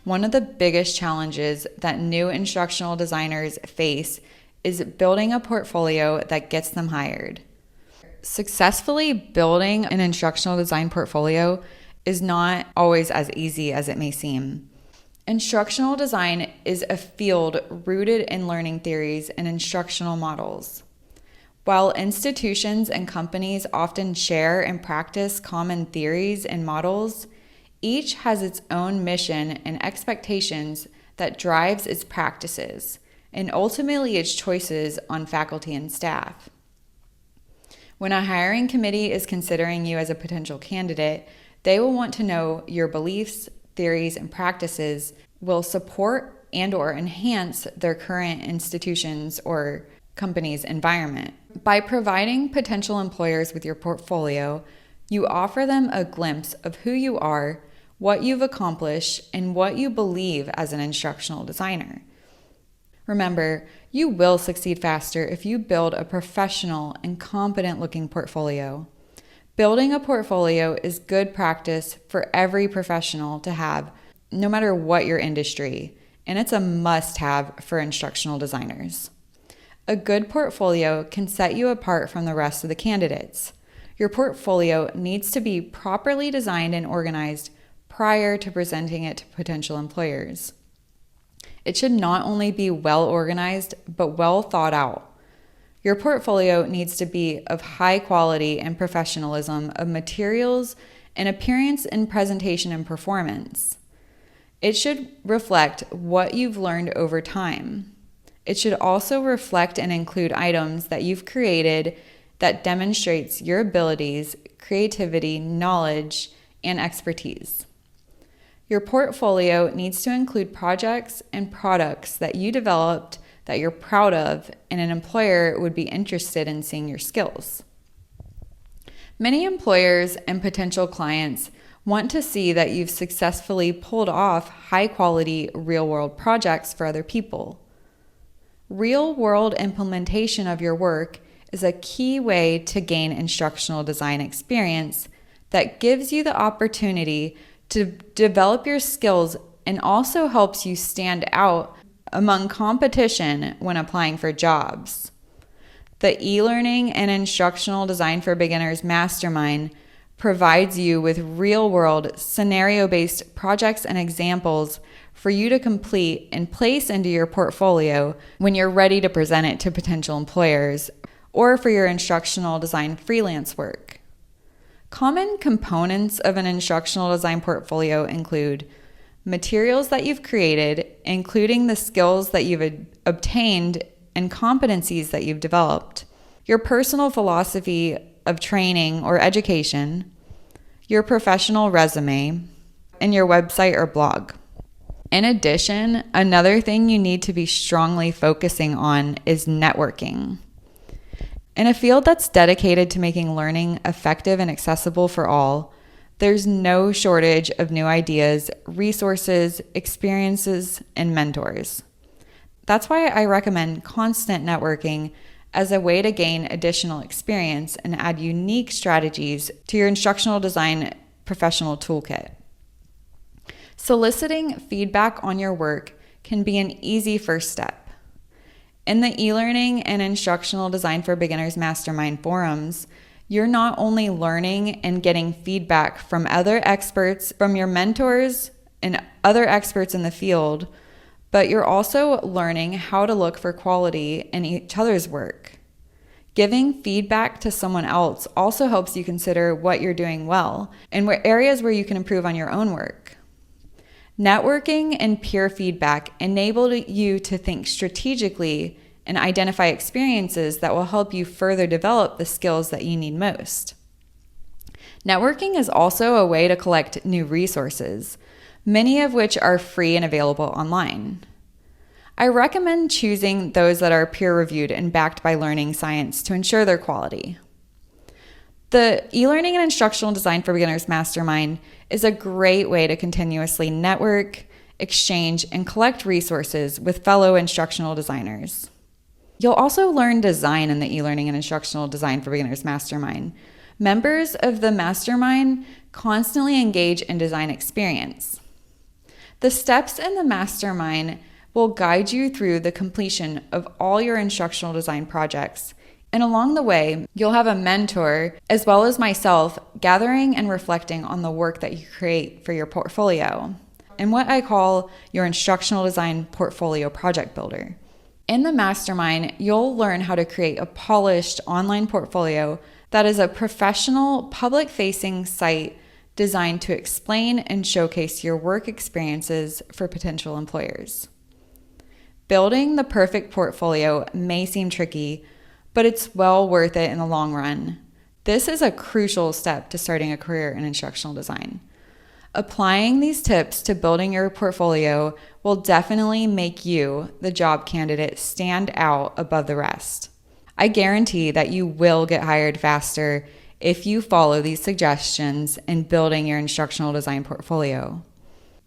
One of the biggest challenges that new instructional designers face is building a portfolio that gets them hired. Successfully building an instructional design portfolio is not always as easy as it may seem. Instructional design is a field rooted in learning theories and instructional models. While institutions and companies often share and practice common theories and models, each has its own mission and expectations that drives its practices and ultimately its choices on faculty and staff. When a hiring committee is considering you as a potential candidate, they will want to know your beliefs, theories, and practices will support and/or enhance their current institution's or company's environment. By providing potential employers with your portfolio, you offer them a glimpse of who you are, what you've accomplished, and what you believe as an instructional designer. Remember, you will succeed faster if you build a professional and competent-looking portfolio. Building a portfolio is good practice for every professional to have, no matter what your industry, and it's a must-have for instructional designers. A good portfolio can set you apart from the rest of the candidates. Your portfolio needs to be properly designed and organized prior to presenting it to potential employers. It should not only be well organized, but well thought out. Your portfolio needs to be of high quality and professionalism of materials and appearance in presentation and performance. It should reflect what you've learned over time. It should also reflect and include items that you've created that demonstrates your abilities, creativity, knowledge, and expertise. Your portfolio needs to include projects and products that you developed that you're proud of and an employer would be interested in seeing your skills. Many employers and potential clients want to see that you've successfully pulled off high-quality real-world projects for other people. Real-world implementation of your work is a key way to gain instructional design experience that gives you the opportunity to develop your skills and also helps you stand out among competition when applying for jobs. The eLearning and Instructional Design for Beginners Mastermind provides you with real-world, scenario-based projects and examples for you to complete and place into your portfolio when you're ready to present it to potential employers or for your instructional design freelance work. Common components of an instructional design portfolio include materials that you've created, including the skills that you've obtained and competencies that you've developed, your personal philosophy of training or education, your professional resume, and your website or blog. In addition, another thing you need to be strongly focusing on is networking. In a field that's dedicated to making learning effective and accessible for all, there's no shortage of new ideas, resources, experiences, and mentors. That's why I recommend constant networking as a way to gain additional experience and add unique strategies to your instructional design professional toolkit. Soliciting feedback on your work can be an easy first step. In the eLearning and Instructional Design for Beginners Mastermind forums, you're not only learning and getting feedback from other experts, from your mentors and other experts in the field, but you're also learning how to look for quality in each other's work. Giving feedback to someone else also helps you consider what you're doing well and areas where you can improve on your own work. Networking and peer feedback enable you to think strategically and identify experiences that will help you further develop the skills that you need most. Networking is also a way to collect new resources, many of which are free and available online. I recommend choosing those that are peer-reviewed and backed by learning science to ensure their quality. The eLearning and Instructional Design for Beginners Mastermind is a great way to continuously network, exchange, and collect resources with fellow instructional designers. You'll also learn design in the eLearning and Instructional Design for Beginners Mastermind. Members of the mastermind constantly engage in design experience. The steps in the mastermind will guide you through the completion of all your instructional design projects. And along the way, you'll have a mentor, as well as myself, gathering and reflecting on the work that you create for your portfolio, and what I call your instructional design portfolio project builder. In the mastermind, you'll learn how to create a polished online portfolio that is a professional, public-facing site designed to explain and showcase your work experiences for potential employers. Building the perfect portfolio may seem tricky, but it's well worth it in the long run. This is a crucial step to starting a career in instructional design. Applying these tips to building your portfolio will definitely make you, the job candidate, stand out above the rest. I guarantee that you will get hired faster if you follow these suggestions in building your instructional design portfolio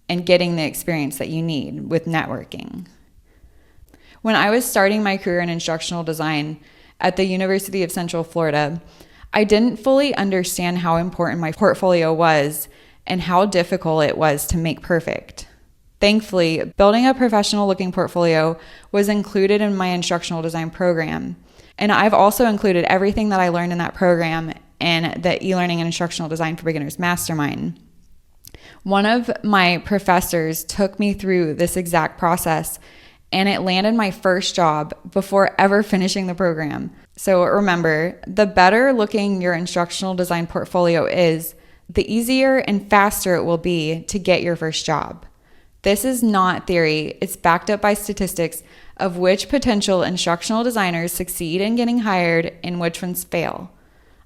and getting the experience that you need with networking. When I was starting my career in instructional design at the University of Central Florida, I didn't fully understand how important my portfolio was and how difficult it was to make perfect. Thankfully, building a professional-looking portfolio was included in my instructional design program, and I've also included everything that I learned in that program in the eLearning and Instructional Design for Beginners Mastermind. One of my professors took me through this exact process, and it landed my first job before ever finishing the program. So remember, the better looking your instructional design portfolio is, the easier and faster it will be to get your first job. This is not theory, it's backed up by statistics of which potential instructional designers succeed in getting hired and which ones fail.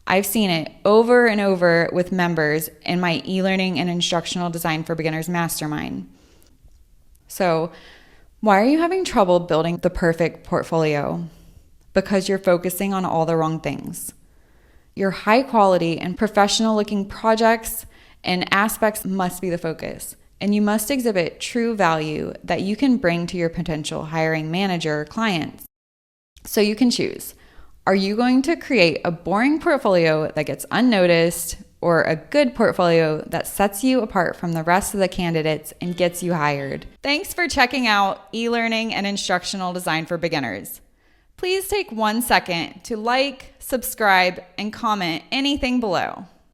I've seen it over and over with members in my eLearning and Instructional Design for Beginners Mastermind. So, why are you having trouble building the perfect portfolio? Because you're focusing on all the wrong things. Your high quality and professional looking projects and aspects must be the focus, and you must exhibit true value that you can bring to your potential hiring manager or clients. So you can choose. Are you going to create a boring portfolio that gets unnoticed, or a good portfolio that sets you apart from the rest of the candidates and gets you hired? Thanks for checking out eLearning and Instructional Design for Beginners. Please take 1 second to like, subscribe, and comment anything below.